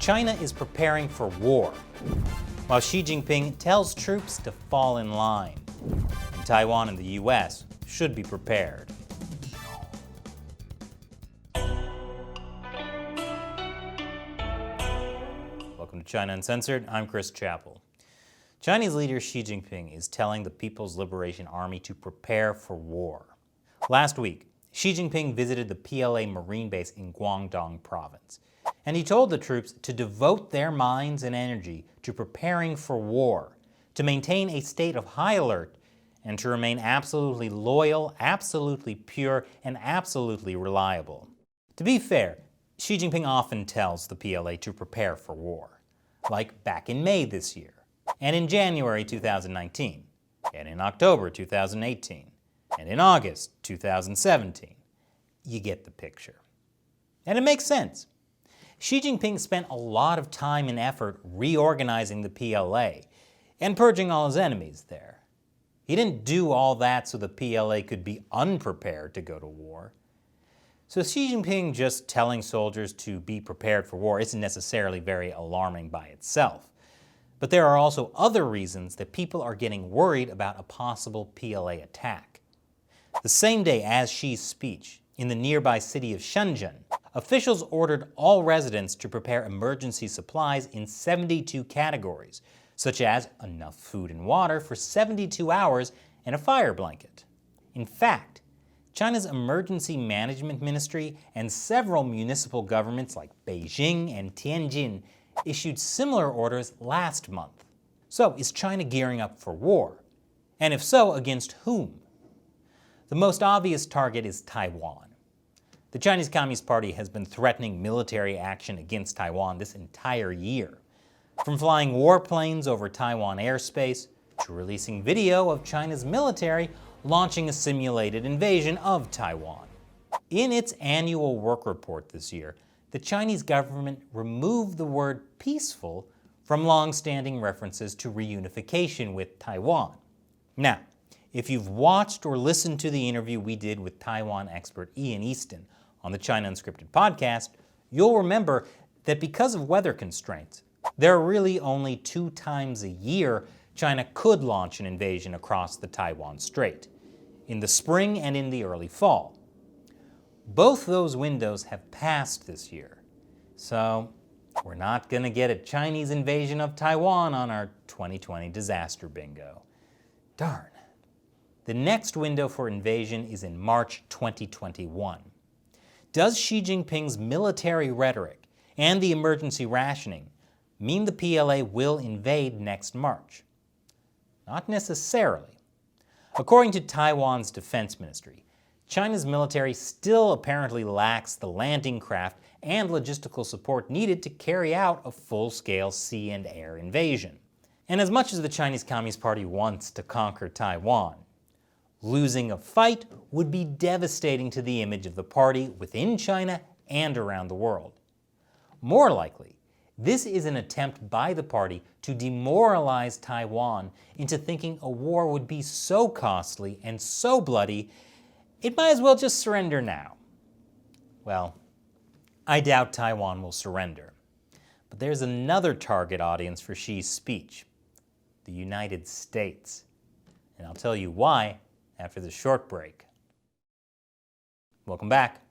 China is preparing for war, while Xi Jinping tells troops to fall in line. And Taiwan and the US should be prepared. Welcome to China Uncensored. I'm Chris Chappell. Chinese leader Xi Jinping is telling the People's Liberation Army to prepare for war. Last week, Xi Jinping visited the PLA Marine base in Guangdong province, and he told the troops to devote their minds and energy to preparing for war, to maintain a state of high alert, and to remain absolutely loyal, absolutely pure, and absolutely reliable. To be fair, Xi Jinping often tells the PLA to prepare for war, like back in May this year, and in January 2019, and in October 2018, and in August 2017. You get the picture. And it makes sense. Xi Jinping spent a lot of time and effort reorganizing the PLA and purging all his enemies there. He didn't do all that so the PLA could be unprepared to go to war. So Xi Jinping just telling soldiers to be prepared for war isn't necessarily very alarming by itself. But there are also other reasons that people are getting worried about a possible PLA attack. The same day as Xi's speech, in the nearby city of Shenzhen, officials ordered all residents to prepare emergency supplies in 72 categories, such as enough food and water for 72 hours and a fire blanket. In fact, China's Emergency Management Ministry and several municipal governments like Beijing and Tianjin issued similar orders last month. So, is China gearing up for war? And if so, against whom? The most obvious target is Taiwan. The Chinese Communist Party has been threatening military action against Taiwan this entire year, from flying warplanes over Taiwan airspace to releasing video of China's military launching a simulated invasion of Taiwan. In its annual work report this year, the Chinese government removed the word peaceful from long-standing references to reunification with Taiwan. Now, if you've watched or listened to the interview we did with Taiwan expert Ian Easton on the China Unscripted Podcast, you'll remember that because of weather constraints, there are really only 2 times a year China could launch an invasion across the Taiwan Strait, in the spring and in the early fall. Both those windows have passed this year, so we're not going to get a Chinese invasion of Taiwan on our 2020 disaster bingo. Darn. The next window for invasion is in March 2021. Does Xi Jinping's military rhetoric and the emergency rationing mean the PLA will invade next March? Not necessarily. According to Taiwan's defense ministry, China's military still apparently lacks the landing craft and logistical support needed to carry out a full-scale sea and air invasion. And as much as the Chinese Communist Party wants to conquer Taiwan, losing a fight would be devastating to the image of the party within China and around the world. More likely, this is an attempt by the party to demoralize Taiwan into thinking a war would be so costly and so bloody, it might as well just surrender now. Well, I doubt Taiwan will surrender. But there's another target audience for Xi's speech, the United States. And I'll tell you why after this short break. Welcome back.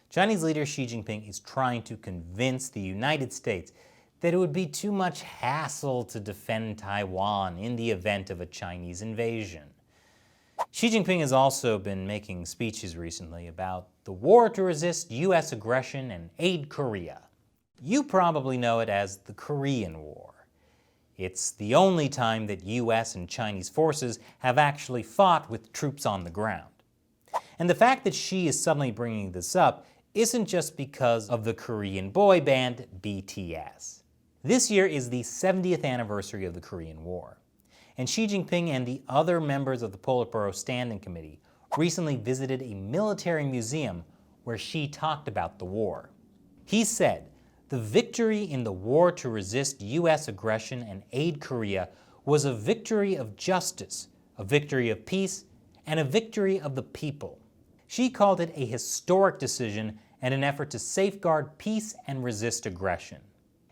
Chinese leader Xi Jinping is trying to convince the United States that it would be too much hassle to defend Taiwan in the event of a Chinese invasion. Xi Jinping has also been making speeches recently about the war to resist U.S. aggression and aid Korea. You probably know it as the Korean War. It's the only time that U.S. and Chinese forces have actually fought with troops on the ground. And the fact that Xi is suddenly bringing this up isn't just because of the Korean boy band BTS. This year is the 70th anniversary of the Korean War, and Xi Jinping and the other members of the Politburo Standing Committee recently visited a military museum where Xi talked about the war. He said, "The victory in the war to resist U.S. aggression and aid Korea was a victory of justice, a victory of peace, and a victory of the people." Xi called it a historic decision and an effort to safeguard peace and resist aggression.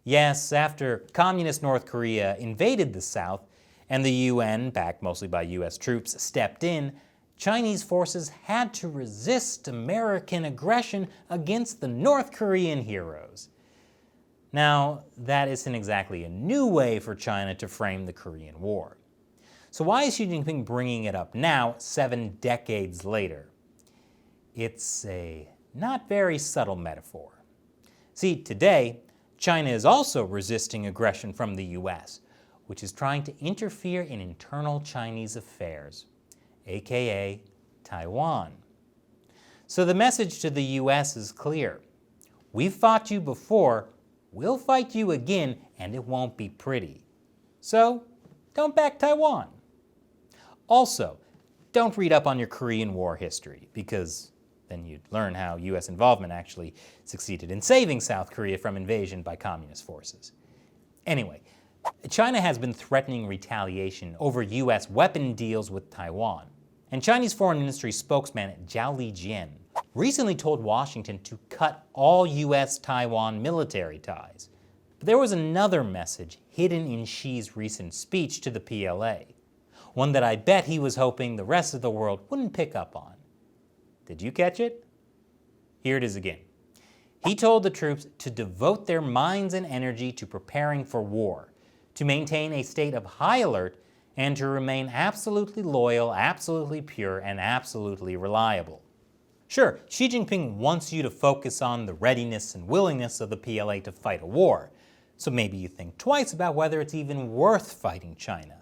Yes, after communist North Korea invaded the South and the UN, backed mostly by US troops, stepped in, Chinese forces had to resist American aggression against the North Korean heroes. Now, that isn't exactly a new way for China to frame the Korean War. So why is Xi Jinping bringing it up now, 7 decades later? It's a not very subtle metaphor. See, today, China is also resisting aggression from the US, which is trying to interfere in internal Chinese affairs, aka Taiwan. So the message to the US is clear. We've fought you before, we'll fight you again, and it won't be pretty. So, don't back Taiwan. Also, don't read up on your Korean War history, because then you'd learn how US involvement actually succeeded in saving South Korea from invasion by communist forces. Anyway, China has been threatening retaliation over US weapon deals with Taiwan. And Chinese Foreign Ministry spokesman Zhao Lijian recently told Washington to cut all US-Taiwan military ties. But there was another message hidden in Xi's recent speech to the PLA, one that I bet he was hoping the rest of the world wouldn't pick up on. Did you catch it? Here it is again. He told the troops to devote their minds and energy to preparing for war, to maintain a state of high alert, and to remain absolutely loyal, absolutely pure, and absolutely reliable. Sure, Xi Jinping wants you to focus on the readiness and willingness of the PLA to fight a war, so maybe you think twice about whether it's even worth fighting China.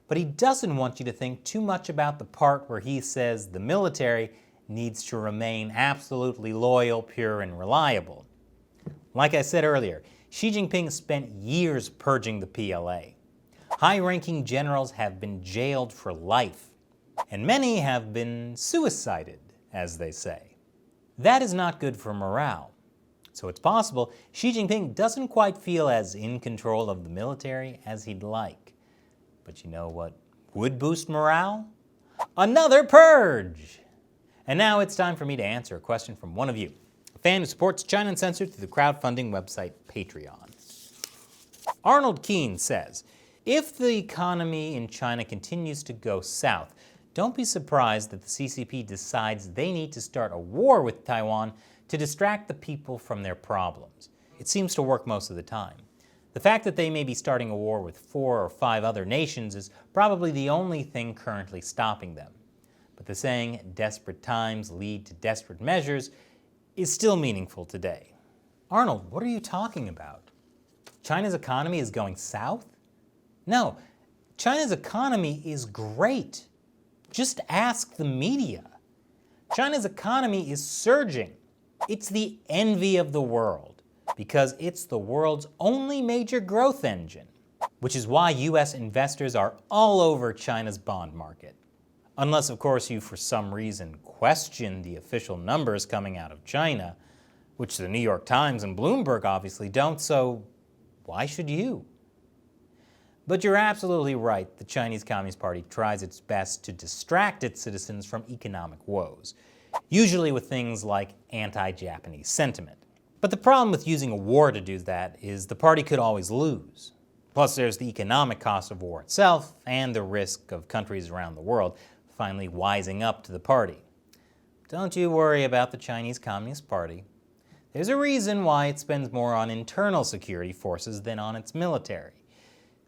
But he doesn't want you to think too much about the part where he says the military needs to remain absolutely loyal, pure, and reliable. Like I said earlier, Xi Jinping spent years purging the PLA. High-ranking generals have been jailed for life, and many have been suicided, as they say. That is not good for morale. So it's possible Xi Jinping doesn't quite feel as in control of the military as he'd like. But you know what would boost morale? Another purge! And now it's time for me to answer a question from one of you, a fan who supports China Uncensored through the crowdfunding website Patreon. Arnold Keene says, if the economy in China continues to go south, don't be surprised that the CCP decides they need to start a war with Taiwan to distract the people from their problems. It seems to work most of the time. The fact that they may be starting a war with 4 or 5 other nations is probably the only thing currently stopping them. But the saying, desperate times lead to desperate measures, is still meaningful today. Arnold, what are you talking about? China's economy is going south? No, China's economy is great. Just ask the media. China's economy is surging. It's the envy of the world because it's the world's only major growth engine, which is why US investors are all over China's bond market. Unless, of course, you for some reason question the official numbers coming out of China, which the New York Times and Bloomberg obviously don't, so why should you? But you're absolutely right. The Chinese Communist Party tries its best to distract its citizens from economic woes, usually with things like anti-Japanese sentiment. But the problem with using a war to do that is the party could always lose. Plus there's the economic cost of war itself and the risk of countries around the world finally wising up to the party. Don't you worry about the Chinese Communist Party. There's a reason why it spends more on internal security forces than on its military.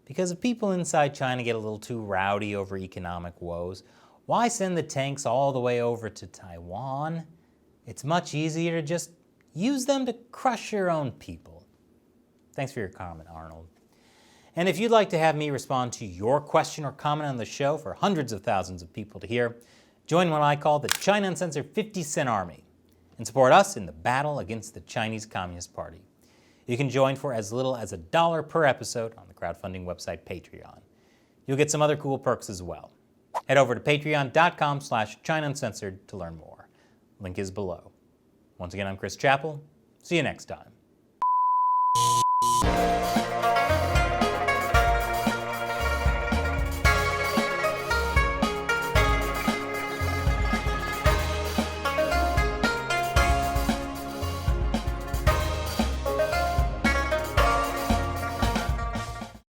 Because if people inside China get a little too rowdy over economic woes, why send the tanks all the way over to Taiwan? It's much easier to just use them to crush your own people. Thanks for your comment, Arnold. And if you'd like to have me respond to your question or comment on the show for hundreds of thousands of people to hear, join what I call the China Uncensored 50 Cent Army and support us in the battle against the Chinese Communist Party. You can join for as little as $1 per episode on the crowdfunding website Patreon. You'll get some other cool perks as well. Head over to patreon.com/China Uncensored to learn more. Link is below. Once again, I'm Chris Chappell. See you next time.